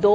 2,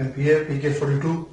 MPA PK42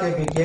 KPK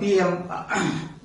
PM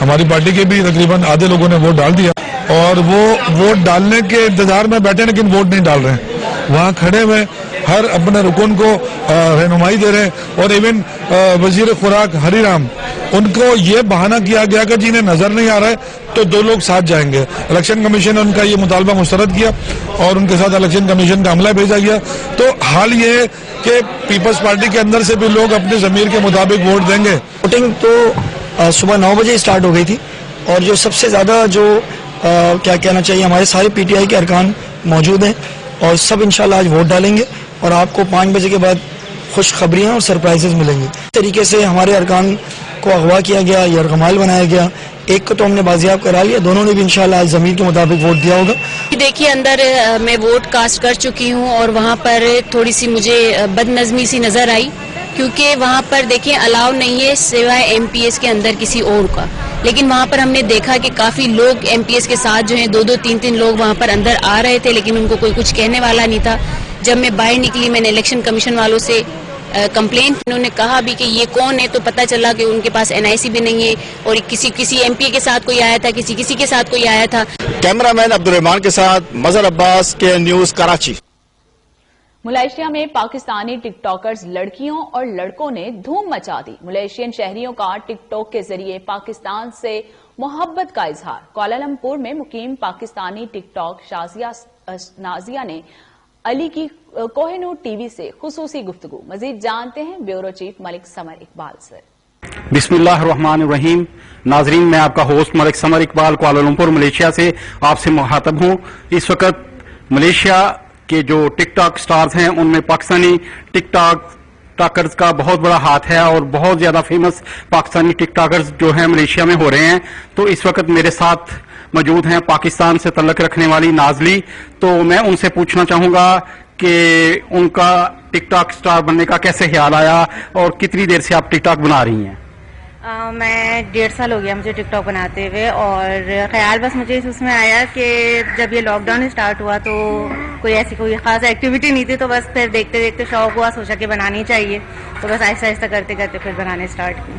ہماری party کے بھی تقریباً آدھے لوگوں نے ووٹ ڈال دیا اور وہ ووٹ ڈالنے کے انتظار میں بیٹھے لیکن ووٹ نہیں ڈال رہے ہیں. وہاں کھڑے ہوئے ہر اپنے رکن کو رہنمائی دے رہے ہیں اور ایون وزیر خوراک ہری رام ان کو یہ بہانہ کیا گیا کہ جنہیں نظر نہیں آ رہا ہے تو 2 لوگ ساتھ جائیں گے. الیکشن کمیشن نے ان کا یہ مطالبہ مسترد کیا اور ان کے ساتھ الیکشن کمیشن کا عملہ بھیجا گیا. تو حال یہ ہے کہ پیپلز پارٹی کے اندر سے بھی لوگ اپنے ضمیر کے مطابق ووٹ دیں گے. ووٹنگ تو صبح 9 بجے اسٹارٹ ہو گئی تھی اور جو سب سے زیادہ جو کیا کہنا چاہیے ہمارے سارے پی ٹی آئی کے ارکان موجود ہیں اور سب انشاءاللہ آج ووٹ ڈالیں گے اور آپ کو 5 بجے کے بعد خوشخبریاں اور سرپرائزز ملیں گے. اس طریقے سے ہمارے ارکان کو اغوا کیا گیا، یرغمال بنایا گیا. ایک کو تو ہم نے بازیاب کرا لیا، دونوں نے بھی انشاءاللہ آج ضمیر کے مطابق ووٹ دیا ہوگا. دیکھیے اندر میں ووٹ کاسٹ کر چکی ہوں اور وہاں پر تھوڑی سی مجھے بد نظمی سی نظر آئی کیونکہ وہاں پر دیکھیں الاؤ نہیں ہے سوائے ایم پی ایس کے اندر کسی اور کا. لیکن وہاں پر ہم نے دیکھا کہ کافی لوگ ایم پی ایس کے ساتھ جو ہیں 2-2 3-3 لوگ وہاں پر اندر آ رہے تھے لیکن ان کو کوئی کچھ کہنے والا نہیں تھا. جب میں باہر نکلی میں نے الیکشن کمیشن والوں سے کمپلین، انہوں نے کہا بھی کہ یہ کون ہے تو پتہ چلا کہ ان کے پاس این آئی سی بھی نہیں ہے اور کسی ایم پی کے ساتھ کوئی آیا تھا، کسی کے ساتھ کوئی آیا تھا. کیمرہ مین عبدالرحمان کے ساتھ مظہر عباس کے نیوز کراچی. ملائیشیا میں پاکستانی ٹک ٹاکرز لڑکیوں اور لڑکوں نے دھوم مچا دی. ملیشین شہریوں کا ٹک ٹاک کے ذریعے پاکستان سے محبت کا اظہار. کوالالمپور میں مقیم پاکستانی ٹک ٹاک شازیہ نازیہ نے علی کی کوہ نور ٹی وی سے خصوصی گفتگو. مزید جانتے ہیں بیورو چیف ملک سمر اقبال سے. بسم اللہ الرحمن الرحیم. ناظرین، میں آپ کا ہوسٹ ملک سمر اقبال کوالالمپور ملیشیا سے آپ سے مخاطب ہوں. اس وقت ملیشیا کے جو ٹک ٹاک سٹارز ہیں ان میں پاکستانی ٹک ٹاکرز کا بہت بڑا ہاتھ ہے اور بہت زیادہ فیمس پاکستانی ٹک ٹاکرز جو ہیں ملیشیا میں ہو رہے ہیں. تو اس وقت میرے ساتھ موجود ہیں پاکستان سے تعلق رکھنے والی نازلی. تو میں ان سے پوچھنا چاہوں گا کہ ان کا ٹک ٹاک سٹار بننے کا کیسے خیال آیا اور کتنی دیر سے آپ ٹک ٹاک بنا رہی ہیں؟ میں 1.5 سال ہو گیا مجھے ٹک ٹاک بناتے ہوئے اور خیال بس مجھے اس میں آیا کہ جب یہ لاک ڈاؤن اسٹارٹ ہوا تو کوئی خاص ایکٹیویٹی نہیں تھی تو بس پھر دیکھتے دیکھتے شوق ہوا، سوچا کہ بنانی چاہیے تو بس آہستہ آہستہ کرتے کرتے پھر بنانے اسٹارٹ کی.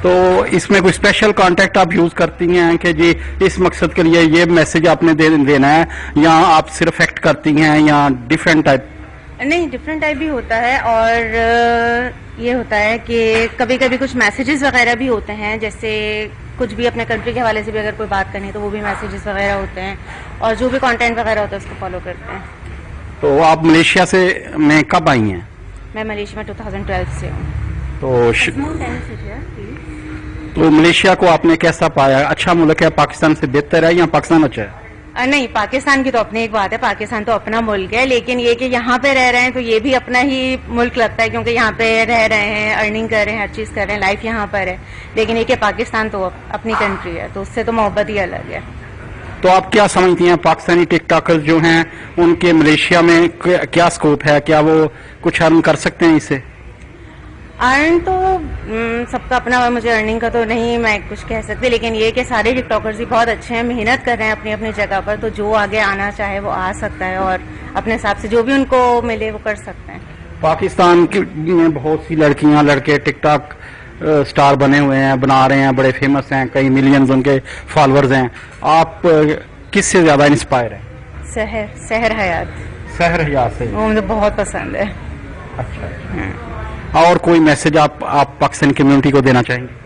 تو اس میں کوئی اسپیشل کانٹیکٹ آپ یوز کرتی ہیں کہ جی اس مقصد کے لیے یہ میسج آپ نے دینا ہے، یا آپ صرف ایکٹ کرتی ہیں یا ڈفرینٹ ٹائپ؟ نہیں، ڈفرینٹ ٹائپ بھی ہوتا ہے اور یہ ہوتا ہے کہ کبھی کبھی کچھ میسیجز وغیرہ بھی ہوتے ہیں، جیسے کچھ بھی اپنے کنٹری کے حوالے سے بھی اگر کوئی بات کرنی ہے تو وہ بھی میسیجز وغیرہ ہوتے ہیں اور جو بھی کانٹینٹ وغیرہ ہوتا ہے اس کو فالو کرتے ہیں. تو آپ ملیشیا سے میں کب آئی ہیں؟ میں ملیشیا میں 2012 سے ہوں. تو ملیشیا کو آپ نے کیسا پایا؟ اچھا ملک ہے، پاکستان سے بہتر ہے یا پاکستان اچھا ہے؟ نہیں، پاکستان کی تو اپنی ایک بات ہے، پاکستان تو اپنا ملک ہے، لیکن یہ کہ یہاں پہ رہ رہے ہیں تو یہ بھی اپنا ہی ملک لگتا ہے کیونکہ یہاں پہ رہ رہے ہیں، ارننگ کر رہے ہیں، ہر چیز کر رہے ہیں، لائف یہاں پر ہے. لیکن یہ کہ پاکستان تو اپنی کنٹری ہے تو اس سے تو محبت ہی الگ ہے. تو آپ کیا سمجھتی ہیں پاکستانی ٹک ٹاکر جو ہیں ان کے ملیشیا میں کیا اسکوپ ہے؟ کیا وہ کچھ ارن کر سکتے ہیں اس سے؟ ارن تو سب کا اپنا، مجھے ارننگ کا تو نہیں میں کچھ کہہ سکتی، لیکن یہ کہ سارے ٹک ٹاکرز ہی بہت اچھے ہیں، محنت کر رہے ہیں اپنی اپنی جگہ پر، تو جو آگے آنا چاہے وہ آ سکتا ہے اور اپنے حساب سے جو بھی ان کو ملے وہ کر سکتے ہیں. پاکستان میں بہت سی لڑکیاں لڑکے ٹک ٹاک سٹار بنے ہوئے ہیں، بنا رہے ہیں، بڑے فیمس ہیں، کئی ملینز ان کے فالوورز ہیں. آپ کس سے زیادہ انسپائر ہیں؟ سحر حیات. سحر حیات سے وہ مجھے بہت پسند ہے. اچھا. اور کوئی میسج آپ پاکستان کمیونٹی کو دینا چاہیں گے؟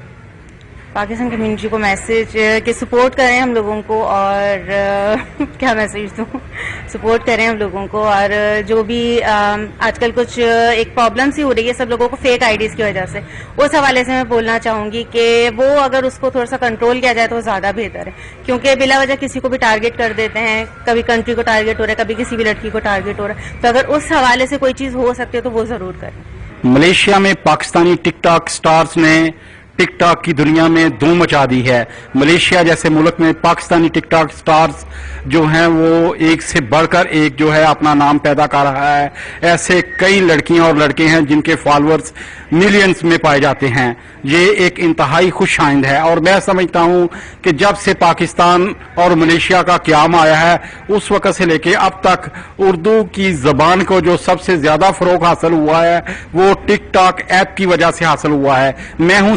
پاکستان کمیونٹی کو میسج کہ سپورٹ کریں ہم لوگوں کو، اور کیا میسج دوں، سپورٹ کریں ہم لوگوں کو. اور جو بھی آج کل کچھ ایک پرابلم سی ہو رہی ہے سب لوگوں کو فیک آئی ڈیز کی وجہ سے، اس حوالے سے میں بولنا چاہوں گی کہ وہ اگر اس کو تھوڑا سا کنٹرول کیا جائے تو زیادہ بہتر ہے، کیونکہ بلا وجہ کسی کو بھی ٹارگیٹ کر دیتے ہیں، کبھی کنٹری کو ٹارگیٹ ہو رہا ہے، کبھی کسی بھی لڑکی کو ٹارگیٹ ہو رہا ہے. تو اگر اس حوالے سے کوئی چیز ہو سکتی ہے تو وہ ضرور کریں. ملیشیا میں پاکستانی ٹک ٹاک سٹارز نے ٹک ٹاک کی دنیا میں دھوم مچا دی ہے. ملیشیا جیسے ملک میں پاکستانی ٹک ٹاک سٹارز جو ہیں وہ ایک سے بڑھ کر ایک جو ہے اپنا نام پیدا کر رہا ہے. ایسے کئی لڑکیاں اور لڑکے ہیں جن کے فالوورز ملینز میں پائے جاتے ہیں. یہ ایک انتہائی خوش آئند ہے اور میں سمجھتا ہوں کہ جب سے پاکستان اور ملیشیا کا قیام آیا ہے اس وقت سے لے کے اب تک اردو کی زبان کو جو سب سے زیادہ فروغ حاصل ہوا ہے وہ ٹک ٹاک ایپ کی وجہ سے حاصل ہوا ہے. میں ہوں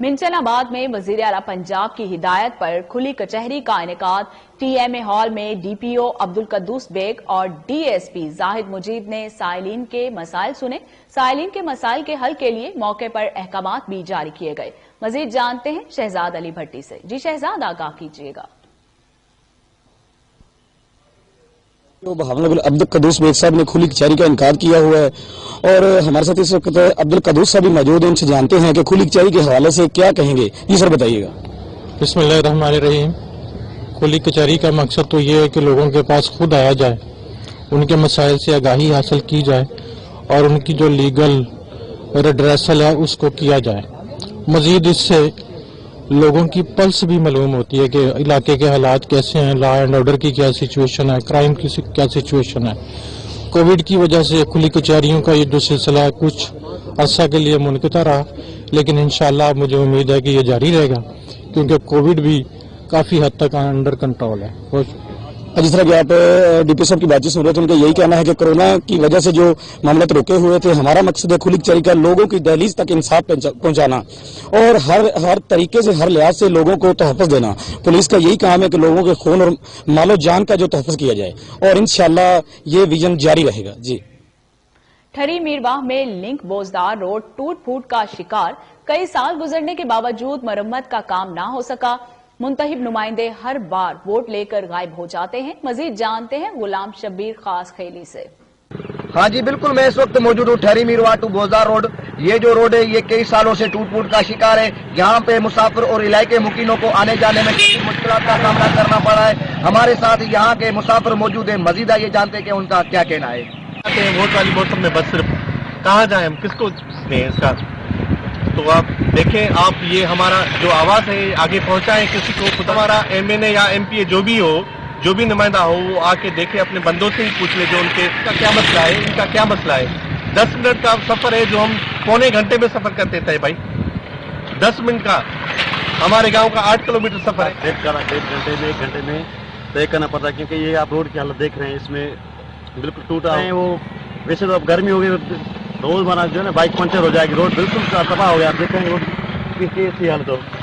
منچل-آباد میں وزیر اعلیٰ پنجاب کی ہدایت پر کھلی کچہری کا انعقاد ٹی ایم اے ہال میں ڈی پی او عبدالقدوس بیگ اور ڈی ایس پی زاہد مجید نے سائلین کے مسائل سنے. سائلین کے مسائل کے حل کے لیے موقع پر احکامات بھی جاری کیے گئے. مزید جانتے ہیں شہزاد علی بھٹی سے. جی شہزاد، آگاہ کیجیے گا. عبدالقدوس بیگ صاحب نے کھلی کچہری کا انعقاد کیا ہوا ہے اور ہمارے ساتھ اس وقت عبدالقدوس صاحب بھی موجود ہیں. ان سے جانتے ہیں کہ کھلی کچہری کے حوالے سے کیا کہیں گے. جی سر، بتائیے گا. بسم اللہ الرحمن الرحیم. کھلی کچہری کا مقصد تو یہ ہے کہ لوگوں کے پاس خود آیا جائے، ان کے مسائل سے آگاہی حاصل کی جائے اور ان کی جو لیگل ریڈریسل ہے اس کو کیا جائے. مزید اس سے لوگوں کی پلس بھی معلوم ہوتی ہے کہ علاقے کے حالات کیسے ہیں، لا اینڈ آرڈر کی کیا سچویشن ہے، کرائم کی کیا سچویشن ہے. کووڈ کی وجہ سے کھلی کچہریوں کا یہ جو سلسلہ ہے کچھ عرصہ کے لیے منقطع رہا، لیکن انشاءاللہ مجھے امید ہے کہ یہ جاری رہے گا کیونکہ کووڈ بھی کافی حد تک انڈر کنٹرول ہے. جس طرح کہ آپ ڈی پی صاحب کی بات چیت سن رہے تھے، ان کا یہی کہنا ہے کہ کورونا کی وجہ سے جو معاملات روکے ہوئے تھے، ہمارا مقصد ہے کھلی کچہری کا لوگوں کی دہلیز تک انصاف پہنچانا اور ہر طریقے سے، ہر لحاظ سے لوگوں کو تحفظ دینا. پولیس کا یہی کام ہے کہ لوگوں کے خون اور مال و جان کا جو تحفظ کیا جائے اور انشاءاللہ یہ ویژن جاری رہے گا. جی. ٹھری میرواہ میں لنک بوزدار روڈ ٹوٹ پھوٹ کا شکار. کئی سال گزرنے کے باوجود مرمت کا کام نہ ہو سکا. منتخب نمائندے ہر بار ووٹ لے کر غائب ہو جاتے ہیں. مزید جانتے ہیں غلام شبیر خاص خیلی سے. ہاں جی بالکل، میں اس وقت موجود ہوں ٹھری میرواہ ٹو بوزدار روڈ. یہ جو روڈ ہے یہ کئی سالوں سے ٹوٹ پھوٹ کا شکار ہے. یہاں پہ مسافر اور علاقے مقیموں کو آنے جانے میں کئی مشکلات کا سامنا کرنا پڑا ہے. ہمارے ساتھ یہاں کے مسافر موجود ہیں. مزید یہ جانتے ہیں کہ ان کا کیا کہنا ہے. ووٹ والی موسم میں بس صرف کہاں جائیں ہم، کس کو دیں اس کا. تو آپ دیکھیں، آپ یہ ہمارا جو آواز ہے آگے پہنچائیں کسی کو. خود ہمارا ایم این اے یا ایم پی اے جو بھی ہو، جو بھی نمائندہ ہو، وہ آ کے دیکھے، اپنے بندوں سے ہی پوچھ لے جو ان کا کیا مسئلہ ہے، ان کا کیا مسئلہ ہے. 10 منٹ کا سفر ہے جو ہم پونے گھنٹے میں سفر کرتے تھے بھائی. 10 منٹ کا ہمارے گاؤں کا 8 کلومیٹر سفر ہے. 1 گھنٹے میں طے کرنا پڑتا ہے کیونکہ یہ آپ روڈ کی حالت دیکھ رہے ہیں، اس میں بالکل ٹوٹا ہے. وہ ویسے تو اب گرمی ہو گئی، روزمرہ جو ہے نا بائک پنچر ہو جائے گی. روڈ بالکل تباہ ہو گیا. آپ دیکھیں روڈ کی کیسی حالت ہو.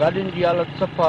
گاڏين جي حالت صفا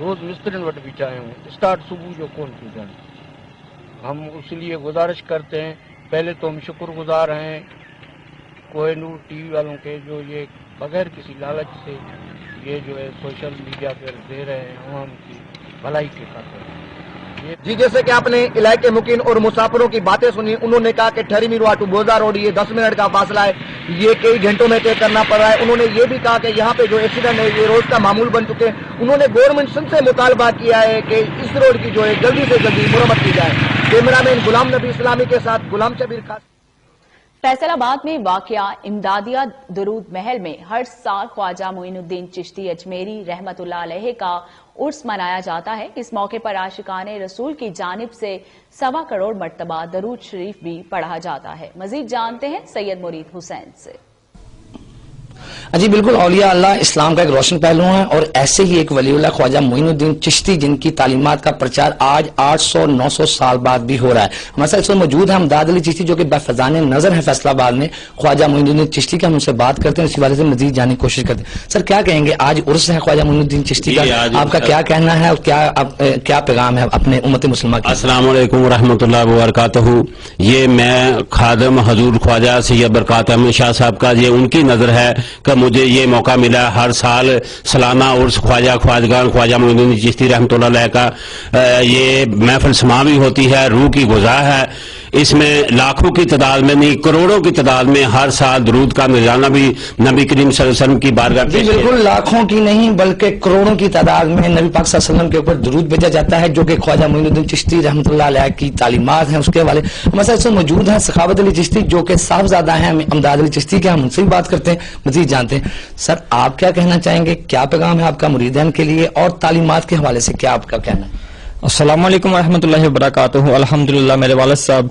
روز مسترين وٽ بي چاهيون اسٽارٽ صبح جو کون ٿي ٿيڻ. ہم اس لیے گزارش کرتے ہیں، پہلے تو ہم شکر گزار ہیں کوہ نور ٹی وی والوں کے جو یہ بغیر کسی لالچ سے یہ جو ہے سوشل میڈیا پر دے رہے ہیں عوام کی بھلائی کے خاطر. جی جیسے کہ آپ نے علاقے مقیم اور مسافروں کی باتیں سنی، انہوں نے کہا کہ ٹھری میرواہ ٹو بوزدار روڈ یہ 10 منٹ کا فاصلہ ہے، یہ کئی گھنٹوں میں طے کرنا پڑ رہا ہے. انہوں نے یہ بھی کہا کہ یہاں پہ جو ایکسیڈنٹ ہے یہ روز کا معمول بن چکے ہیں. انہوں نے گورنمنٹ سے مطالبہ کیا ہے کہ اس روڈ کی جو ہے جلدی سے جلدی مرمت کی جائے. کیمرہ مین غلام نبی اسلامی کے ساتھ غلام شبیر خاص. فیصل آباد میں واقع امدادیہ درود محل میں ہر سال خواجہ معین الدین چشتی اجمیری رحمت اللہ علیہ کا عرس منایا جاتا ہے. اس موقع پر عاشقان رسول کی جانب سے 1.25 کروڑ مرتبہ درود شریف بھی پڑھا جاتا ہے. مزید جانتے ہیں سید مرید حسین سے. جی بالکل، اولیاء اللہ اسلام کا ایک روشن پہلو ہے اور ایسے ہی ایک ولی اللہ خواجہ معین الدین چشتی جن کی تعلیمات کا پرچار آج 800-900 سال بعد بھی ہو رہا ہے. ہمارے ساتھ اس وقت موجود ہے امداد علی چشتی جو کہ بفضان نظر ہے فیصل آباد میں. خواجہ معین الدین چشتی کا ہم ان سے بات کرتے ہیں، اسی والے سے مزید جاننے کی کوشش کرتے ہیں. سر کیا کہیں گے، آج عرس ہے خواجہ معین الدین چشتی کا، آپ کا کیا کہنا ہے اور کیا پیغام ہے اپنے امت مسلمہ کا؟ السلام علیکم ورحمۃ اللہ وبرکاتہ. یہ میں خادم حضور خواجہ سید برکات احمد شاہ صاحب کا یہ ان کی نظر ہے کہ مجھے یہ موقع ملا ہر سال سالانہ عرس خواجگان خواجہ معین الدین چشتی رحمۃ اللہ علیہ کا یہ محفل سماوی ہوتی ہے، روح کی غذا ہے. اس میں لاکھوں کی تعداد میں نہیں کروڑوں کی تعداد میں ہر سال درود کا نذرانہ بھی نبی کریم صلی اللہ علیہ وسلم کی بارگاہ جی بالکل، لاکھوں کی نہیں بلکہ کروڑوں کی تعداد میں نبی پاک صلی اللہ علیہ وسلم کے اوپر درود بھیجا جاتا ہے جو کہ خواجہ معین الدین چشتی رحمۃ اللہ علیہ کی تعلیمات ہیں. اس کے حوالے ہمارے ساتھ موجود ہیں سخاوت علی چشتی جو کہ صاحبزادہ ہیں امداد علی چشتی کے. ہم ان سے بھی بات کرتے ہیں، مزید جانتے ہیں. سر آپ کیا کہنا چاہیں گے، کیا پیغام ہے آپ کا مریدین کے لیے اور تعلیمات کے حوالے سے کیا آپ کا کہنا ہے؟ السلام علیکم ورحمۃ اللہ وبرکاتہ. الحمدللہ میرے والد صاحب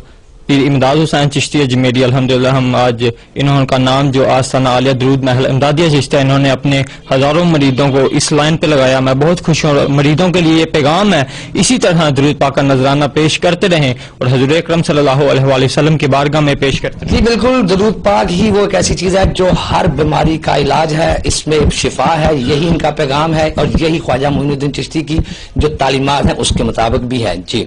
پیر امداد حسین چشتی اجمیری الحمدللہ ہم آج انہوں کا نام جو آستانہ عالیہ درود محل امدادیہ چشتیہ انہوں نے اپنے ہزاروں مریدوں کو اس لائن پہ لگایا. میں بہت خوش ہوں. مریدوں کے لیے یہ پیغام ہے اسی طرح درود پاک کا نذرانہ پیش کرتے رہیں اور حضور اکرم صلی اللہ علیہ وآلہ وسلم کی بارگاہ میں پیش کرتے رہیں. جی بالکل, درود پاک ہی وہ ایک ایسی چیز ہے جو ہر بیماری کا علاج ہے, اس میں شفا ہے, یہی ان کا پیغام ہے اور یہی خواجہ معین الدین چشتی کی جو تعلیمات ہیں اس کے مطابق بھی ہے. جی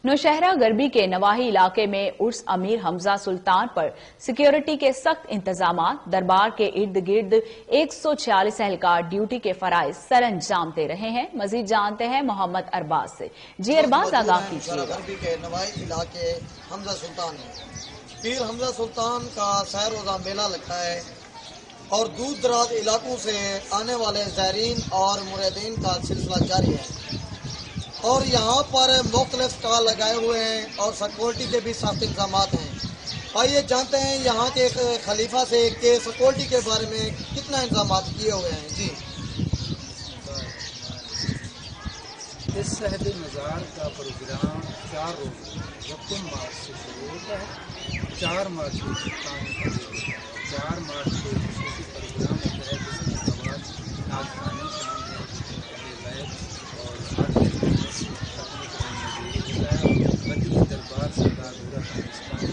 نوشہرہ غربی کے نواحی علاقے میں عرس امیر حمزہ سلطان پر سیکیورٹی کے سخت انتظامات. دربار کے ارد گرد 146 اہلکار ڈیوٹی کے فرائض سر انجام دے رہے ہیں. مزید جانتے ہیں محمد ارباز سے. جی ارباز, آگاہ کیجیے گا. غربی کے نواحی علاقے حمزہ سلطان ہے. پیر حمزہ سلطان کا سہ روزہ میلہ لگتا ہے اور دور دراز علاقوں سے آنے والے زائرین اور مریدین کا سلسلہ جاری ہے اور یہاں پر مختلف اسٹال لگائے ہوئے ہیں اور سیکورٹی کے بھی سخت انتظامات ہیں. آئیے جانتے ہیں یہاں کے خلیفہ سے کہ سیکورٹی کے بارے میں کتنا انتظامات کیے ہوئے ہیں. جی, اس صحت مزار کا پروگرام 4 روز یکم مارچ سے شروع ہوتا ہے. 4 مارچ کو اختتام ہوتا ہے. 4 مارچ کو خصوصی پروگرام ہوتا ہے جس میں نعت خوانی شامل ہے اور 8 دربار سردار دورہ پاکستانی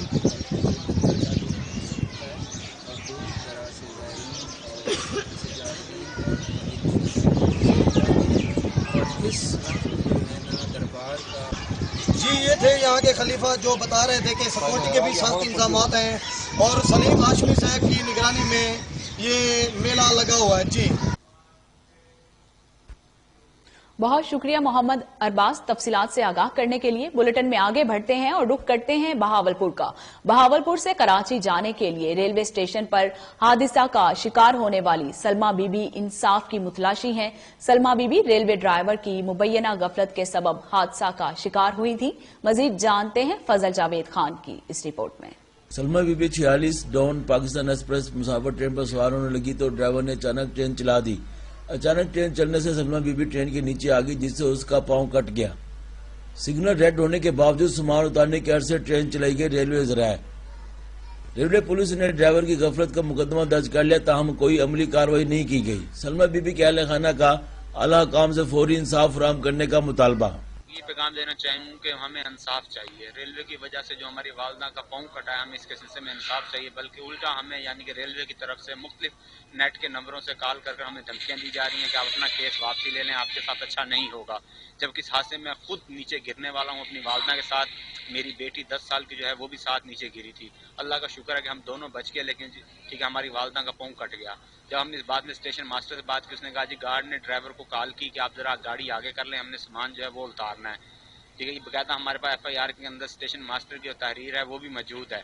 اور دور دراز سے اور اس دربار کا. جی یہ تھے یہاں کے خلیفہ جو بتا رہے تھے کہ سیکورٹی کے بھی سخت انتظامات ہیں اور سلیم ہاشمی صاحب کی نگرانی میں یہ میلہ لگا ہوا ہے. جی بہت شکریہ محمد ارباز تفصیلات سے آگاہ کرنے کے لیے. بلیٹن میں آگے بڑھتے ہیں اور رخ کرتے ہیں بہاولپور کا. بہاولپور سے کراچی جانے کے لیے ریلوے اسٹیشن پر حادثہ کا شکار ہونے والی سلمہ بی بی انصاف کی متلاشی ہیں. سلمہ بی بی ریلوے ڈرائیور کی مبینہ غفلت کے سبب حادثہ کا شکار ہوئی تھی. مزید جانتے ہیں فضل جاوید خان کی اس رپورٹ میں. Salma Bibi 46 down Pakistan express مسافر ٹرین پر سوار ہونے لگی تو ڈرائیور نے اچانک ٹرین چلا دی. اچانک ٹرین چلنے سے سلمہ بی بی ٹرین کے نیچے آ گئی جس سے اس کا پاؤں کٹ گیا. سگنل ریڈ ہونے کے باوجود سامان اتارنے کے عرصے ٹرین چلائی گئی ریلوے ذرائع. ریلوے پولیس نے ڈرائیور کی غفلت کا مقدمہ درج کر لیا تاہم کوئی عملی کارروائی نہیں کی گئی. سلمہ بی بی کے اہل خانہ کا اعلیٰ حکام سے فوری انصاف فراہم کرنے کا مطالبہ. یہ پیغام دینا چاہوں کہ ہمیں انصاف چاہیے. ریلوے کی وجہ سے جو ہماری والدہ کا پاؤں کٹا ہے ہمیں اس کے سلسلے میں انصاف چاہیے, بلکہ الٹا ہمیں یعنی کہ ریلوے کی طرف سے مختلف نیٹ کے نمبروں سے کال کر ہمیں دھمکیاں دی جا رہی ہیں کہ آپ اپنا کیس واپسی لے لیں, آپ کے ساتھ اچھا نہیں ہوگا. جبکہ اس حادثے میں خود نیچے گرنے والا ہوں اپنی والدہ کے ساتھ. میری بیٹی 10 سال کی جو ہے وہ بھی ساتھ نیچے گری تھی. اللہ کا شکر ہے کہ ہم دونوں بچ گئے, لیکن ٹھیک ہے ہماری والدہ کا پاؤں کٹ گیا. جب ہم نے اس بات میں اسٹیشن ماسٹر سے بات کی, اس نے کہا جی گارڈ نے ڈرائیور کو کال کی کہ آپ ذرا گاڑی آگے کر لیں, ہم نے سامان جو ہے وہ اتارنا ہے. ٹھیک ہے, یہ باقاعدہ ہمارے پاس FIR کے اندر اسٹیشن ماسٹر کی جو تحریر ہے وہ بھی موجود ہے.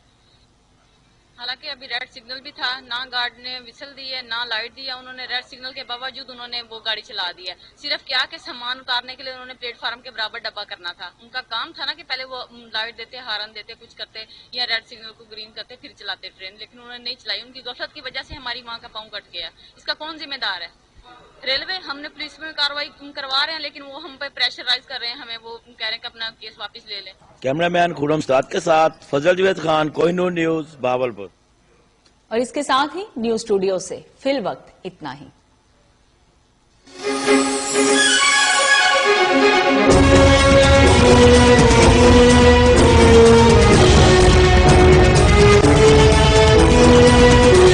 حالانکہ ابھی ریڈ سگنل بھی تھا, نہ گارڈ نے وسل دی ہے نہ لائٹ دیا. انہوں نے ریڈ سگنل کے باوجود انہوں نے وہ گاڑی چلا دی ہے. صرف کیا کہ سامان اتارنے کے لیے انہوں نے پلیٹ فارم کے برابر ڈبہ کرنا تھا. ان کا کام تھا نا کہ پہلے وہ لائٹ دیتے, ہارن دیتے, کچھ کرتے یا ریڈ سگنل کو گرین کرتے پھر چلاتے ٹرین, لیکن انہوں نے نہیں چلائی. ان کی غفلت کی وجہ سے ہماری ماں کا پاؤں کٹ گیا. اس کا کون ذمہ دار ہے؟ ریلوے. ہم نے پولیس میں کارروائی کروا رہے ہیں لیکن وہ ہم پہ پریشرائز کر رہے ہیں, ہمیں وہ کہہ رہے ہیں کہ اپنا کیس واپس لے لیں. کیمرہ مین خورم استاد کے ساتھ فضل جاوید خان, کوہ نور نیوز, بہاولپور. اور اس کے ساتھ ہی نیوز اسٹوڈیو سے فی الوقت اتنا ہی.